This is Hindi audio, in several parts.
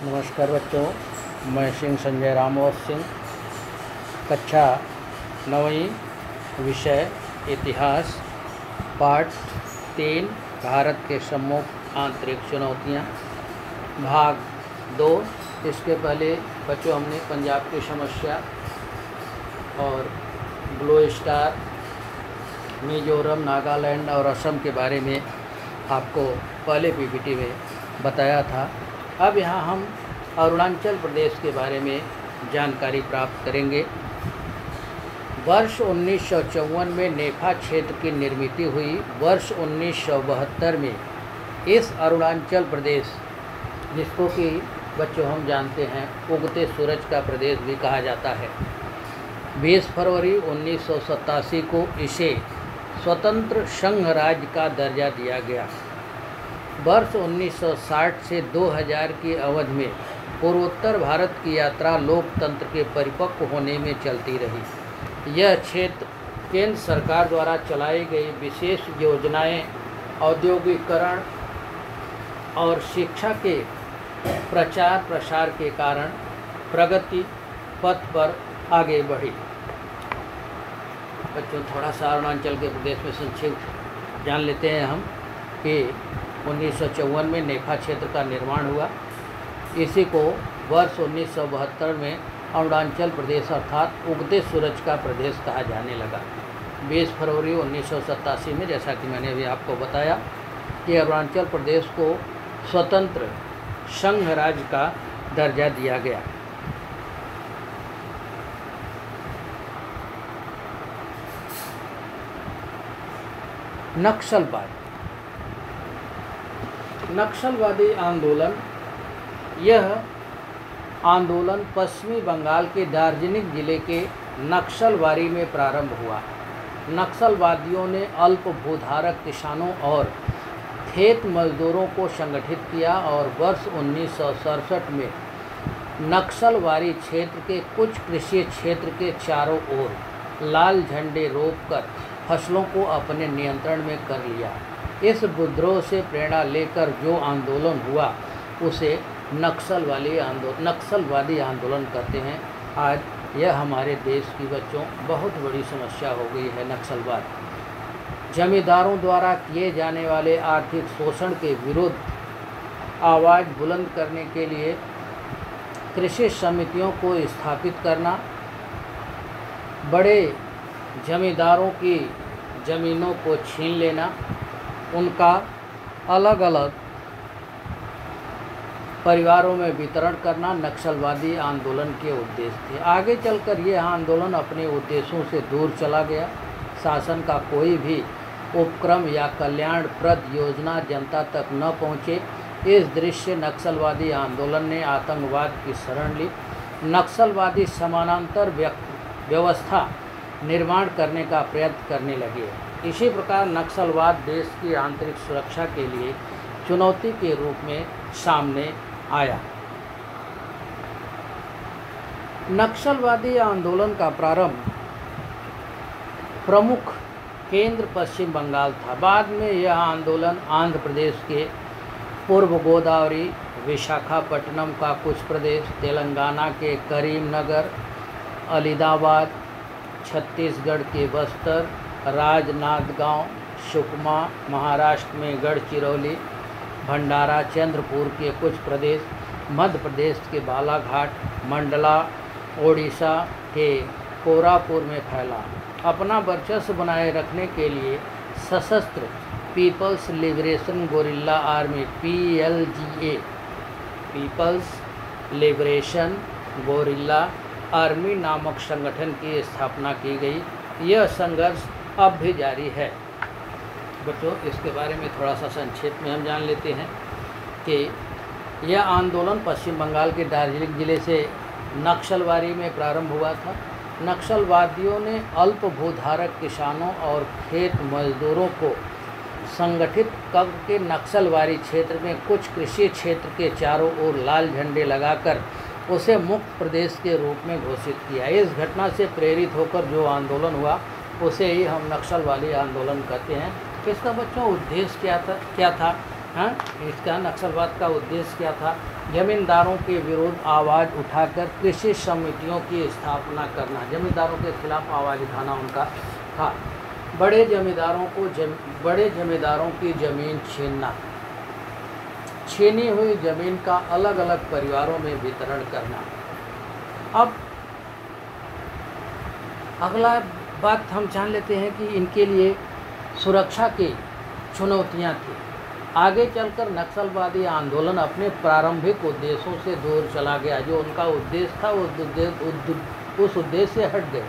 नमस्कार बच्चों, मैं सिंह संजय रामवत सिंह, कक्षा 9वीं, विषय इतिहास, पाठ 3, भारत के सम्मुख आंतरिक चुनौतियाँ, भाग 2। इसके पहले बच्चों हमने पंजाब की समस्या और ब्लू स्टार, मिजोरम, नागालैंड और असम के बारे में आपको पहले पीपीटी में बताया था। अब यहाँ हम अरुणाचल प्रदेश के बारे में जानकारी प्राप्त करेंगे। वर्ष 1954 में नेफा क्षेत्र की निर्मित हुई। वर्ष 1972 में इस अरुणाचल प्रदेश, जिसको कि बच्चों हम जानते हैं उगते सूरज का प्रदेश भी कहा जाता है, 20 फरवरी 1987 को इसे स्वतंत्र संघ राज्य का दर्जा दिया गया। वर्ष 1960 से 2000 की अवधि में पूर्वोत्तर भारत की यात्रा लोकतंत्र के परिपक्व होने में चलती रही। यह क्षेत्र केंद्र सरकार द्वारा चलाई गई विशेष योजनाएं, औद्योगिकरण और शिक्षा के प्रचार प्रसार के कारण प्रगति पथ पर आगे बढ़ी। बच्चों, थोड़ा सा अरुणाचल के प्रदेश में संक्षिप्त जान लेते हैं हम कि 1954 में नेफा क्षेत्र का निर्माण हुआ। इसी को वर्ष 1972 में अरुणाचल प्रदेश अर्थात उगते सूरज का प्रदेश कहा जाने लगा। 20 फरवरी 1987 में, जैसा कि मैंने अभी आपको बताया, कि अरुणाचल प्रदेश को स्वतंत्र संघ राज्य का दर्जा दिया गया। नक्सलवादी आंदोलन। यह आंदोलन पश्चिमी बंगाल के दार्जिलिंग जिले के नक्सलवाड़ी में प्रारंभ हुआ। नक्सलवादियों ने अल्प भूधारक किसानों और खेत मजदूरों को संगठित किया और वर्ष 1967 में नक्सलवाड़ी क्षेत्र के कुछ कृषि क्षेत्र के चारों ओर लाल झंडे रोपकर फसलों को अपने नियंत्रण में कर लिया। इस विद्रोह से प्रेरणा लेकर जो आंदोलन हुआ उसे नक्सलवादी आंदोलन कहते हैं। आज यह हमारे देश की बच्चों बहुत बड़ी समस्या हो गई है। नक्सलवाद जमींदारों द्वारा किए जाने वाले आर्थिक शोषण के विरुद्ध आवाज़ बुलंद करने के लिए कृषि समितियों को स्थापित करना, बड़े जमींदारों की ज़मीनों को छीन लेना, उनका अलग अलग परिवारों में वितरण करना नक्सलवादी आंदोलन के उद्देश्य थे। आगे चलकर यह आंदोलन अपने उद्देश्यों से दूर चला गया। शासन का कोई भी उपक्रम या कल्याणप्रद योजना जनता तक न पहुँचे। इस दृश्य नक्सलवादी आंदोलन ने आतंकवाद की शरण ली। नक्सलवादी समानांतर व्यवस्था निर्माण करने का प्रयत्न करने लगे। इसी प्रकार नक्सलवाद देश की आंतरिक सुरक्षा के लिए चुनौती के रूप में सामने आया। नक्सलवादी आंदोलन का प्रारंभ प्रमुख केंद्र पश्चिम बंगाल था। बाद में यह आंदोलन आंध्र प्रदेश के पूर्व गोदावरी, विशाखापट्टनम का कुछ प्रदेश, तेलंगाना के करीमनगर, अलीदाबाद, छत्तीसगढ़ के बस्तर, राजनांदगांव, सुकमा, महाराष्ट्र में गढ़चिरौली, भंडारा, चंद्रपुर के कुछ प्रदेश, मध्य प्रदेश के बालाघाट, मंडला, ओडिशा के कोरापुर में फैला। अपना वर्चस्व बनाए रखने के लिए सशस्त्र people's liberation guerrilla army PLGA, people's liberation guerrilla army नामक संगठन की स्थापना की गई। यह संघर्ष अब भी जारी है। बच्चों, इसके बारे में थोड़ा सा संक्षेप में हम जान लेते हैं कि यह आंदोलन पश्चिम बंगाल के दार्जिलिंग जिले से नक्सलवाड़ी में प्रारंभ हुआ था। नक्सलवादियों ने अल्प भूधारक किसानों और खेत मजदूरों को संगठित करके नक्सलवाड़ी क्षेत्र में कुछ कृषि क्षेत्र के चारों ओर लाल झंडे लगाकर उसे मुक्त प्रदेश के रूप में घोषित किया। इस घटना से प्रेरित होकर जो आंदोलन हुआ उसे ही हम नक्सलवादी आंदोलन कहते हैं। इसका बच्चों उद्देश्य क्या था हाँ, इसका नक्सलवाद का उद्देश्य क्या था? जमींदारों के विरोध आवाज़ उठाकर कृषि समितियों की स्थापना करना, जमींदारों के खिलाफ आवाज़ उठाना उनका था। बड़े जमींदारों की ज़मीन छीनना, छीनी हुई ज़मीन का अलग अलग परिवारों में वितरण करना। अब अगला बात हम जान लेते हैं कि इनके लिए सुरक्षा की चुनौतियां थी। आगे चलकर नक्सलवादी आंदोलन अपने प्रारंभिक उद्देश्यों से दूर चला गया। जो उनका उद्देश्य था उस उद्देश्य से हट गए।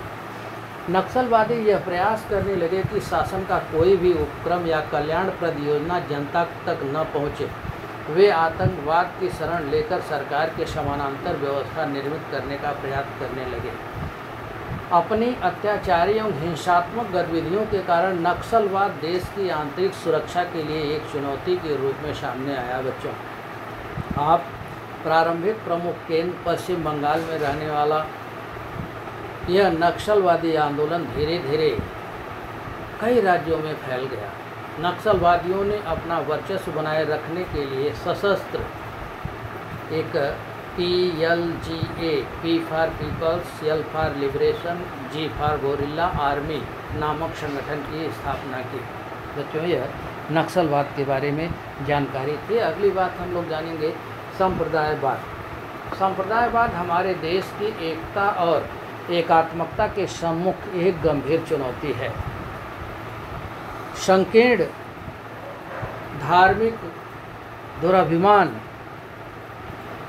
नक्सलवादी यह प्रयास करने लगे कि शासन का कोई भी उपक्रम या कल्याणप्रद योजना जनता तक न पहुँचे। वे आतंकवाद की शरण लेकर सरकार के समानांतर व्यवस्था निर्मित करने का प्रयास करने लगे। अपनी अत्याचारी एवं हिंसात्मक गतिविधियों के कारण नक्सलवाद देश की आंतरिक सुरक्षा के लिए एक चुनौती के रूप में सामने आया। बच्चों, आप प्रारंभिक प्रमुख केंद्र पश्चिम बंगाल में रहने वाला यह नक्सलवादी आंदोलन धीरे धीरे कई राज्यों में फैल गया। नक्सलवादियों ने अपना वर्चस्व बनाए रखने के लिए सशस्त्र एक PLGA, P for people's, L for liberation, G for guerrilla army नामक संगठन की स्थापना की। बच्चों, यह नक्सलवाद के बारे में जानकारी थी। अगली बात हम लोग जानेंगे संप्रदायवाद। संप्रदायवाद हमारे देश की एकता और एकात्मकता के सम्मुख एक गंभीर चुनौती है। संकीर्ण धार्मिक दुराभिमान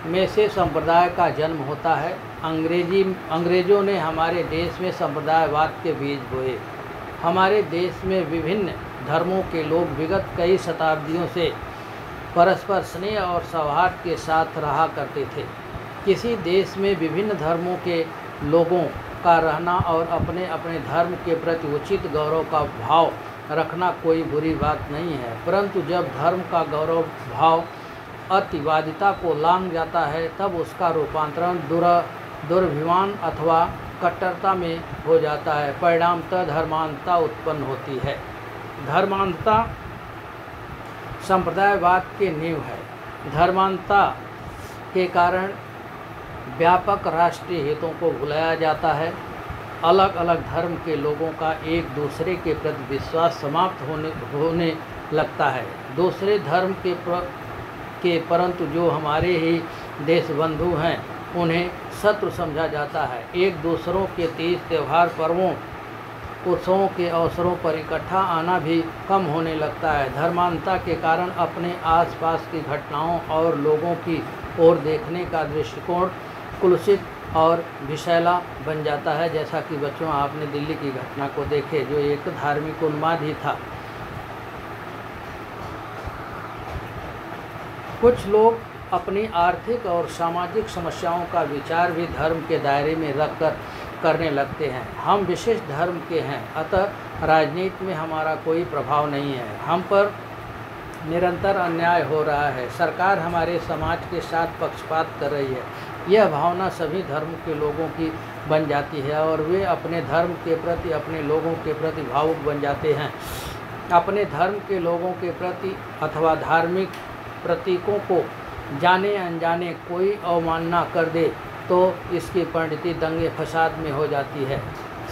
में से संप्रदाय का जन्म होता है। अंग्रेज़ों ने हमारे देश में संप्रदायवाद के बीज बोए। हमारे देश में विभिन्न धर्मों के लोग विगत कई शताब्दियों से परस्पर स्नेह और सौहार्द के साथ रहा करते थे। किसी देश में विभिन्न धर्मों के लोगों का रहना और अपने अपने धर्म के प्रति उचित गौरव का भाव रखना कोई बुरी बात नहीं है, परंतु जब धर्म का गौरव भाव अतिवादिता को लांघ जाता है तब उसका रूपांतरण दुर्भिमान अथवा कट्टरता में हो जाता है। परिणामतः धर्मांधता उत्पन्न होती है। धर्मांधता संप्रदायवाद के नींव है। धर्मांधता के कारण व्यापक राष्ट्रीय हितों को भुलाया जाता है। अलग अलग धर्म के लोगों का एक दूसरे के प्रति विश्वास समाप्त होने लगता है। दूसरे धर्म के परंतु जो हमारे ही देश बंधु हैं उन्हें शत्रु समझा जाता है। एक दूसरों के तीज त्यौहार पर्वों उत्सवों के अवसरों पर इकट्ठा आना भी कम होने लगता है। धर्मांधता के कारण अपने आसपास की घटनाओं और लोगों की ओर देखने का दृष्टिकोण कुलसित और विषैला बन जाता है। जैसा कि बच्चों आपने दिल्ली की घटना को देखे जो एक धार्मिक उन्माद ही था। कुछ लोग अपनी आर्थिक और सामाजिक समस्याओं का विचार भी धर्म के दायरे में रखकर करने लगते हैं। हम विशेष धर्म के हैं, अतः राजनीति में हमारा कोई प्रभाव नहीं है। हम पर निरंतर अन्याय हो रहा है। सरकार हमारे समाज के साथ पक्षपात कर रही है। यह भावना सभी धर्म के लोगों की बन जाती है और वे अपने धर्म के प्रति अपने लोगों के प्रति भावुक बन जाते हैं। अपने धर्म के लोगों के प्रति अथवा धार्मिक प्रतीकों को जाने अनजाने कोई अवमानना कर दे तो इसकी परिणति दंगे फसाद में हो जाती है।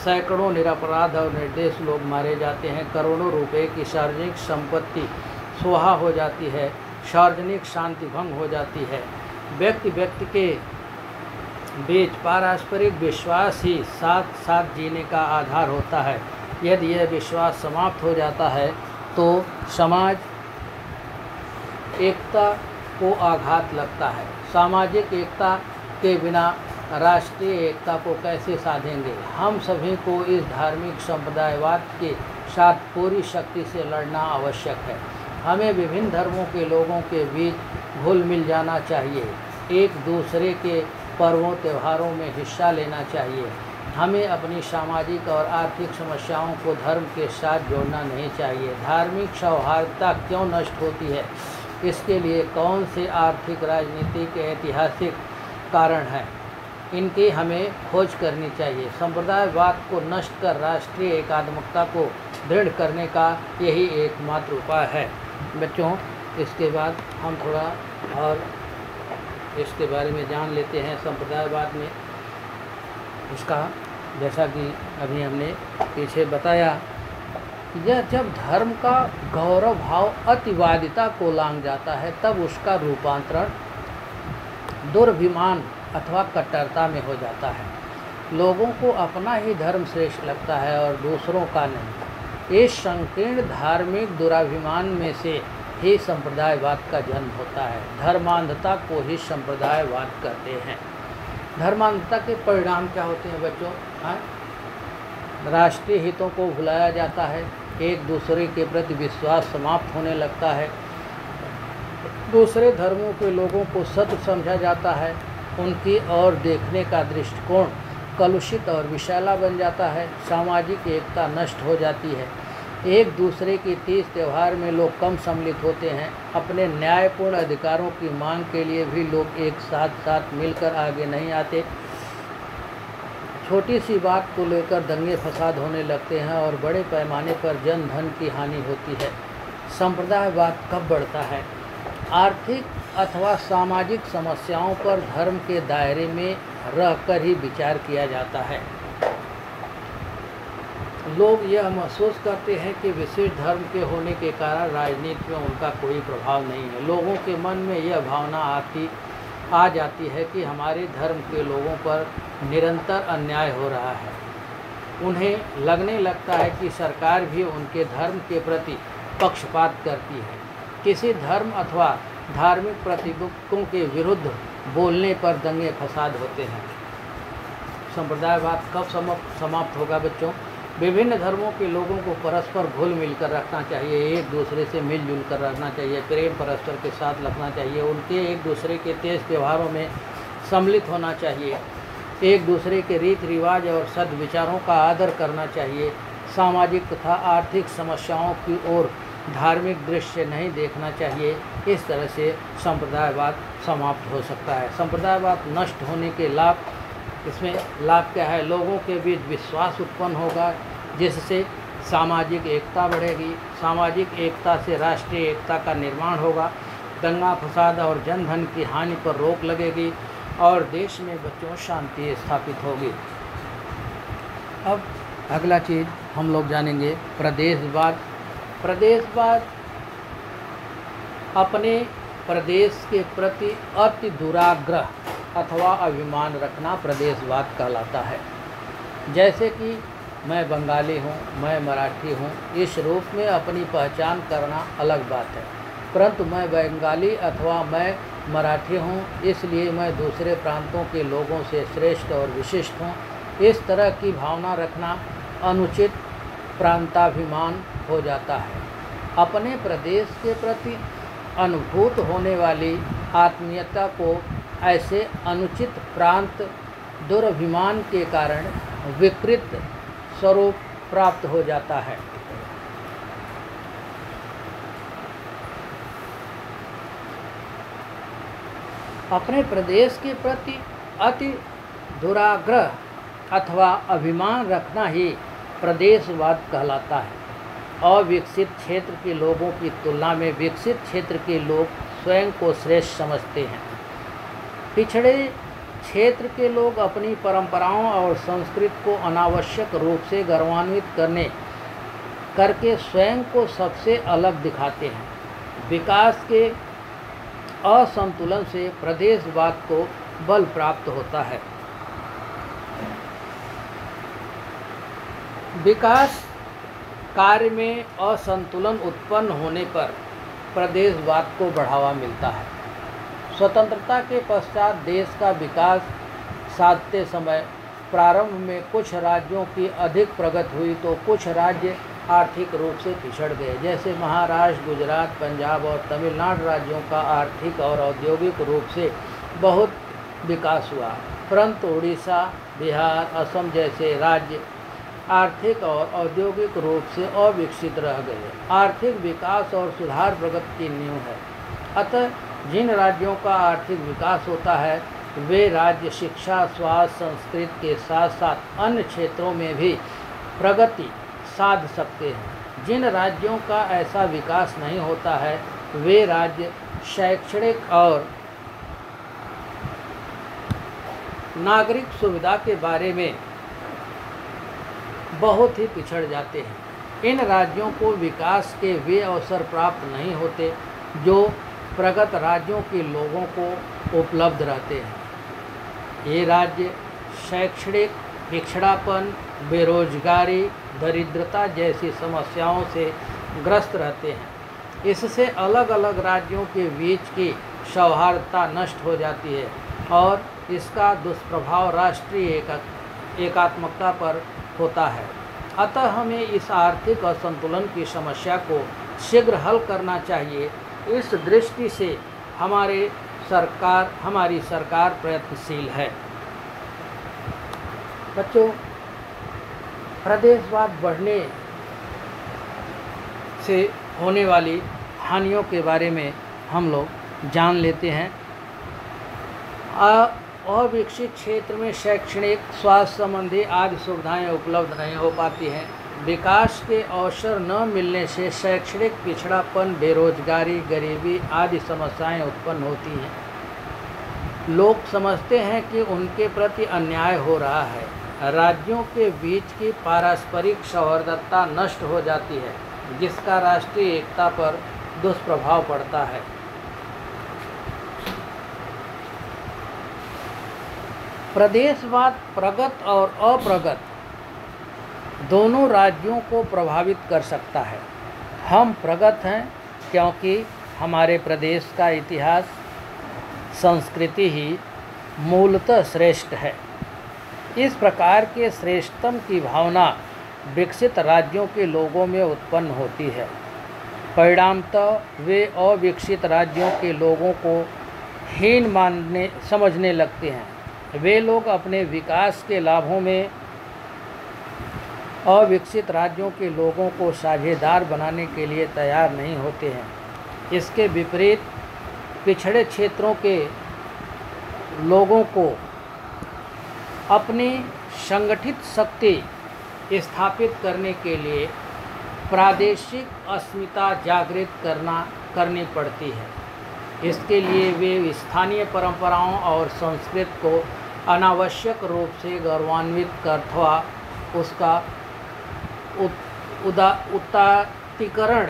सैकड़ों निरपराध और निर्दोष लोग मारे जाते हैं। करोड़ों रुपए की सार्वजनिक संपत्ति स्वाहा हो जाती है। सार्वजनिक शांति भंग हो जाती है। व्यक्ति के बीच पारस्परिक विश्वास ही साथ साथ जीने का आधार होता है। यदि यह विश्वास समाप्त हो जाता है तो समाज एकता को आघात लगता है। सामाजिक एकता के बिना राष्ट्रीय एकता को कैसे साधेंगे? हम सभी को इस धार्मिक संप्रदायवाद के साथ पूरी शक्ति से लड़ना आवश्यक है। हमें विभिन्न धर्मों के लोगों के बीच घुल मिल जाना चाहिए। एक दूसरे के पर्वों त्योहारों में हिस्सा लेना चाहिए। हमें अपनी सामाजिक और आर्थिक समस्याओं को धर्म के साथ जोड़ना नहीं चाहिए। धार्मिक सौहार्दता क्यों नष्ट होती है? इसके लिए कौन से आर्थिक, राजनीतिक, ऐतिहासिक कारण हैं? इनकी हमें खोज करनी चाहिए। संप्रदायवाद को नष्ट कर राष्ट्रीय एकात्मकता को दृढ़ करने का यही एकमात्र उपाय है। बच्चों, इसके बाद हम थोड़ा और इसके बारे में जान लेते हैं। संप्रदायवाद में इसका, जैसा कि अभी हमने पीछे बताया, यह जब धर्म का गौरव भाव अतिवादिता को लांघ जाता है तब उसका रूपांतरण दुर्भिमान अथवा कट्टरता में हो जाता है। लोगों को अपना ही धर्म श्रेष्ठ लगता है और दूसरों का नहीं। इस संकीर्ण धार्मिक दुराभिमान में से ही संप्रदायवाद का जन्म होता है। धर्मांधता को ही संप्रदायवाद कहते हैं। धर्मांधता के परिणाम क्या होते हैं बच्चों? हाँ, राष्ट्रीय हितों को भुलाया जाता है, एक दूसरे के प्रति विश्वास समाप्त होने लगता है, दूसरे धर्मों के लोगों को शत्रु समझा जाता है, उनकी ओर देखने का दृष्टिकोण कलुषित और विषैला बन जाता है, सामाजिक एकता नष्ट हो जाती है, एक दूसरे के तीज त्यौहार में लोग कम सम्मिलित होते हैं, अपने न्यायपूर्ण अधिकारों की मांग के लिए भी लोग एक साथ मिलकर आगे नहीं आते, छोटी सी बात को लेकर दंगे फसाद होने लगते हैं और बड़े पैमाने पर जन धन की हानि होती है। संप्रदायवाद कब बढ़ता है? आर्थिक अथवा सामाजिक समस्याओं पर धर्म के दायरे में रहकर ही विचार किया जाता है। लोग यह महसूस करते हैं कि विशेष धर्म के होने के कारण राजनीति में उनका कोई प्रभाव नहीं है। लोगों के मन में यह भावना आ जाती है कि हमारे धर्म के लोगों पर निरंतर अन्याय हो रहा है। उन्हें लगने लगता है कि सरकार भी उनके धर्म के प्रति पक्षपात करती है। किसी धर्म अथवा धार्मिक प्रतीकों के विरुद्ध बोलने पर दंगे फसाद होते हैं। संप्रदायवाद कब समाप्त होगा बच्चों? विभिन्न धर्मों के लोगों को परस्पर घुल मिल कर रखना चाहिए, एक दूसरे से मिलजुल कर रखना चाहिए, प्रेम परस्पर के साथ रखना चाहिए, उनके एक दूसरे के तेज त्योहारों में सम्मिलित होना चाहिए, एक दूसरे के रीति रिवाज और सद्विचारों का आदर करना चाहिए, सामाजिक तथा आर्थिक समस्याओं की ओर धार्मिक दृष्टि नहीं देखना चाहिए। इस तरह से संप्रदायवाद समाप्त हो सकता है। संप्रदायवाद नष्ट होने के लाभ, इसमें लाभ क्या है? लोगों के बीच विश्वास उत्पन्न होगा जिससे सामाजिक एकता बढ़ेगी, सामाजिक एकता से राष्ट्रीय एकता का निर्माण होगा, दंगा फसाद और जनधन की हानि पर रोक लगेगी और देश में बच्चों शांति स्थापित होगी। अब अगला चीज़ हम लोग जानेंगे प्रदेशवाद। प्रदेशवाद अपने प्रदेश के प्रति अति दुराग्रह अथवा अभिमान रखना प्रदेशवाद कहलाता है। जैसे कि मैं बंगाली हूँ, मैं मराठी हूँ, इस रूप में अपनी पहचान करना अलग बात है, परंतु मैं बंगाली अथवा मैं मराठी हूँ इसलिए मैं दूसरे प्रांतों के लोगों से श्रेष्ठ और विशिष्ट हूँ, इस तरह की भावना रखना अनुचित प्रांताभिमान हो जाता है। अपने प्रदेश के प्रति अनुभूत होने वाली आत्मीयता को ऐसे अनुचित प्रांत दुर्भिमान के कारण विकृत स्वरूप प्राप्त हो जाता है। अपने प्रदेश के प्रति अति दुराग्रह अथवा अभिमान रखना ही प्रदेशवाद कहलाता है। अविकसित क्षेत्र के लोगों की तुलना में विकसित क्षेत्र के लोग स्वयं को श्रेष्ठ समझते हैं। पिछड़े क्षेत्र के लोग अपनी परंपराओं और संस्कृति को अनावश्यक रूप से गौरवान्वित करके स्वयं को सबसे अलग दिखाते हैं। विकास के असंतुलन से प्रदेशवाद को बल प्राप्त होता है। विकास कार्य में असंतुलन उत्पन्न होने पर प्रदेशवाद को बढ़ावा मिलता है। स्वतंत्रता के पश्चात देश का विकास साधते समय प्रारंभ में कुछ राज्यों की अधिक प्रगति हुई तो कुछ राज्य आर्थिक रूप से पिछड़ गए। जैसे महाराष्ट्र, गुजरात, पंजाब और तमिलनाडु राज्यों का आर्थिक और औद्योगिक रूप से बहुत विकास हुआ, परंतु उड़ीसा, बिहार, असम जैसे राज्य आर्थिक और औद्योगिक रूप से अविकसित रह गए। आर्थिक विकास और सुधार प्रगति की नींव है। अतः जिन राज्यों का आर्थिक विकास होता है वे राज्य शिक्षा, स्वास्थ्य, संस्कृति के साथ साथ अन्य क्षेत्रों में भी प्रगति साध सकते हैं। जिन राज्यों का ऐसा विकास नहीं होता है वे राज्य शैक्षणिक और नागरिक सुविधा के बारे में बहुत ही पिछड़ जाते हैं। इन राज्यों को विकास के वे अवसर प्राप्त नहीं होते जो प्रगत राज्यों के लोगों को उपलब्ध रहते हैं। ये राज्य शैक्षणिक पिछड़ापन, बेरोजगारी, दरिद्रता जैसी समस्याओं से ग्रस्त रहते हैं। इससे अलग अलग राज्यों के बीच की सौहार्दता नष्ट हो जाती है और इसका दुष्प्रभाव राष्ट्रीय एकात्मकता पर होता है। अतः हमें इस आर्थिक असंतुलन की समस्या को शीघ्र हल करना चाहिए। इस दृष्टि से हमारी सरकार प्रयत्नशील है। बच्चों, प्रदेशवाद बढ़ने से होने वाली हानियों के बारे में हम लोग जान लेते हैं। अविकसित क्षेत्र में शैक्षणिक, स्वास्थ्य संबंधी आदि सुविधाएं उपलब्ध नहीं हो पाती हैं। विकास के अवसर न मिलने से शैक्षणिक पिछड़ापन, बेरोजगारी, गरीबी आदि समस्याएं उत्पन्न होती हैं। लोग समझते हैं कि उनके प्रति अन्याय हो रहा है। राज्यों के बीच की पारस्परिक सौहार्दता नष्ट हो जाती है, जिसका राष्ट्रीय एकता पर दुष्प्रभाव पड़ता है। प्रदेशवाद प्रगत और अप्रगत दोनों राज्यों को प्रभावित कर सकता है। हम प्रगत हैं क्योंकि हमारे प्रदेश का इतिहास, संस्कृति ही मूलतः श्रेष्ठ है। इस प्रकार के श्रेष्ठतम की भावना विकसित राज्यों के लोगों में उत्पन्न होती है। परिणामतः वे अविकसित राज्यों के लोगों को हीन समझने लगते हैं। वे लोग अपने विकास के लाभों में अविकसित राज्यों के लोगों को साझेदार बनाने के लिए तैयार नहीं होते हैं। इसके विपरीत पिछड़े क्षेत्रों के लोगों को अपनी संगठित शक्ति स्थापित करने के लिए प्रादेशिक अस्मिता जागृत करनी पड़ती है। इसके लिए वे स्थानीय परंपराओं और संस्कृति को अनावश्यक रूप से गौरवान्वित अथवा उसका उदात्तीकरण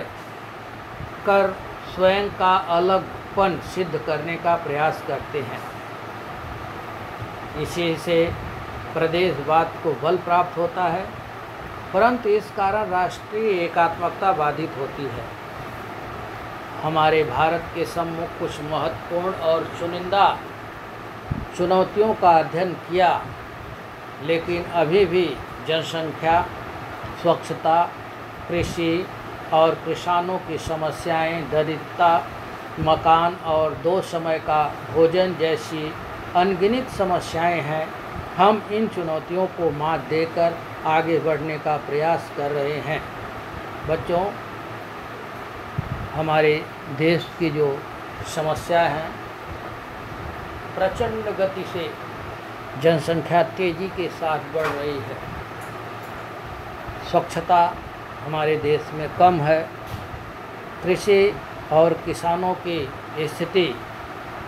कर स्वयं का अलगपन सिद्ध करने का प्रयास करते हैं। इसी से प्रदेशवाद को बल प्राप्त होता है, परंतु इस कारण राष्ट्रीय एकात्मकता बाधित होती है। हमारे भारत के सम्मुख कुछ महत्वपूर्ण और चुनिंदा चुनौतियों का अध्ययन किया, लेकिन अभी भी जनसंख्या, स्वच्छता, कृषि और किसानों की समस्याएं, दरिद्रता, मकान और 2 समय का भोजन जैसी अनगिनत समस्याएं हैं। हम इन चुनौतियों को मात देकर आगे बढ़ने का प्रयास कर रहे हैं। बच्चों, हमारे देश की जो समस्या है, प्रचंड गति से जनसंख्या तेज़ी के साथ बढ़ रही है। स्वच्छता हमारे देश में कम है। कृषि और किसानों की स्थिति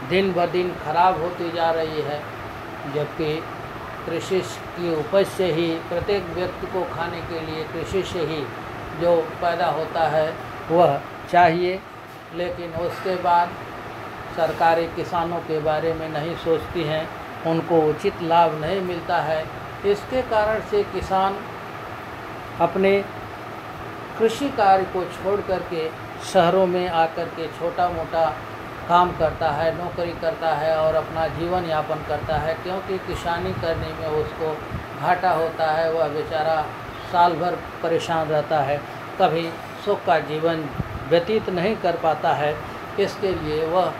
दिन ब दिन खराब होती जा रही है, जबकि कृषि की उपज से ही प्रत्येक व्यक्ति को खाने के लिए कृषि से ही जो पैदा होता है वह चाहिए, लेकिन उसके बाद सरकारें किसानों के बारे में नहीं सोचती हैं, उनको उचित लाभ नहीं मिलता है। इसके कारण से किसान अपने कृषि कार्य को छोड़ करके शहरों में आकर के छोटा मोटा काम करता है, नौकरी करता है और अपना जीवन यापन करता है, क्योंकि किसानी करने में उसको घाटा होता है। वह बेचारा साल भर परेशान रहता है, कभी सुख का जीवन व्यतीत नहीं कर पाता है। इसके लिए वह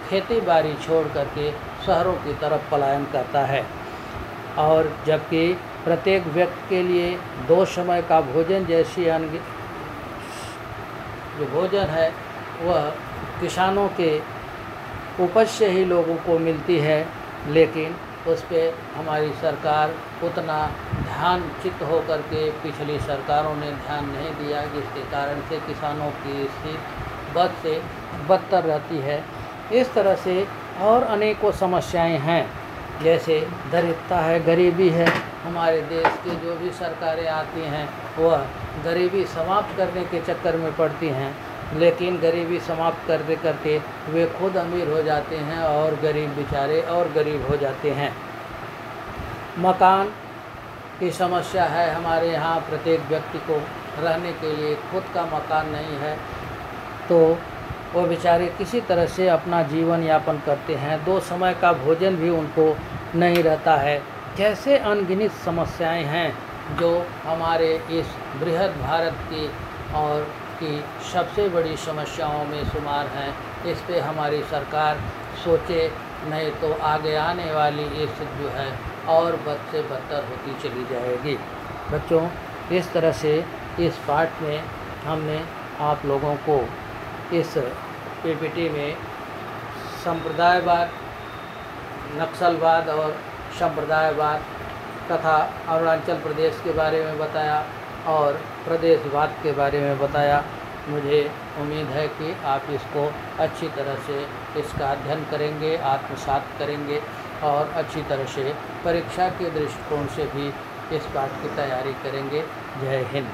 खेती बाड़ी छोड़ करके शहरों की तरफ पलायन करता है। और जबकि प्रत्येक व्यक्ति के लिए 2 समय का भोजन जैसी जो भोजन है वह किसानों के उपज से ही लोगों को मिलती है, लेकिन उस पर हमारी सरकार उतना ध्यान चित्त हो करके पिछली सरकारों ने ध्यान नहीं दिया, जिसके कारण से किसानों की स्थिति बद से बदतर रहती है। इस तरह से और अनेकों समस्याएं हैं, जैसे दरिद्रता है, गरीबी है। हमारे देश के जो भी सरकारें आती हैं वह गरीबी समाप्त करने के चक्कर में पड़ती हैं, लेकिन गरीबी समाप्त करते करते वे खुद अमीर हो जाते हैं और गरीब बेचारे और गरीब हो जाते हैं। मकान की समस्या है हमारे यहाँ। प्रत्येक व्यक्ति को रहने के लिए खुद का मकान नहीं है, तो वो बेचारे किसी तरह से अपना जीवन यापन करते हैं। 2 समय का भोजन भी उनको नहीं रहता है। जैसे अनगिनत समस्याएं हैं जो हमारे इस बृहद भारत की और की सबसे बड़ी समस्याओं में शुमार हैं। इस पे हमारी सरकार सोचे, नहीं तो आगे आने वाली स्थिति जो है और बद से बदतर होती चली जाएगी। बच्चों, इस तरह से इस पाठ में हमने आप लोगों को इस पीपीटी में संप्रदायवाद, नक्सलवाद और संप्रदायवाद तथा अरुणाचल प्रदेश के बारे में बताया और प्रदेशवाद के बारे में बताया। मुझे उम्मीद है कि आप इसको अच्छी तरह से इसका अध्ययन करेंगे, आत्मसात करेंगे और अच्छी तरह से परीक्षा के दृष्टिकोण से भी इस पाठ की तैयारी करेंगे। जय हिंद।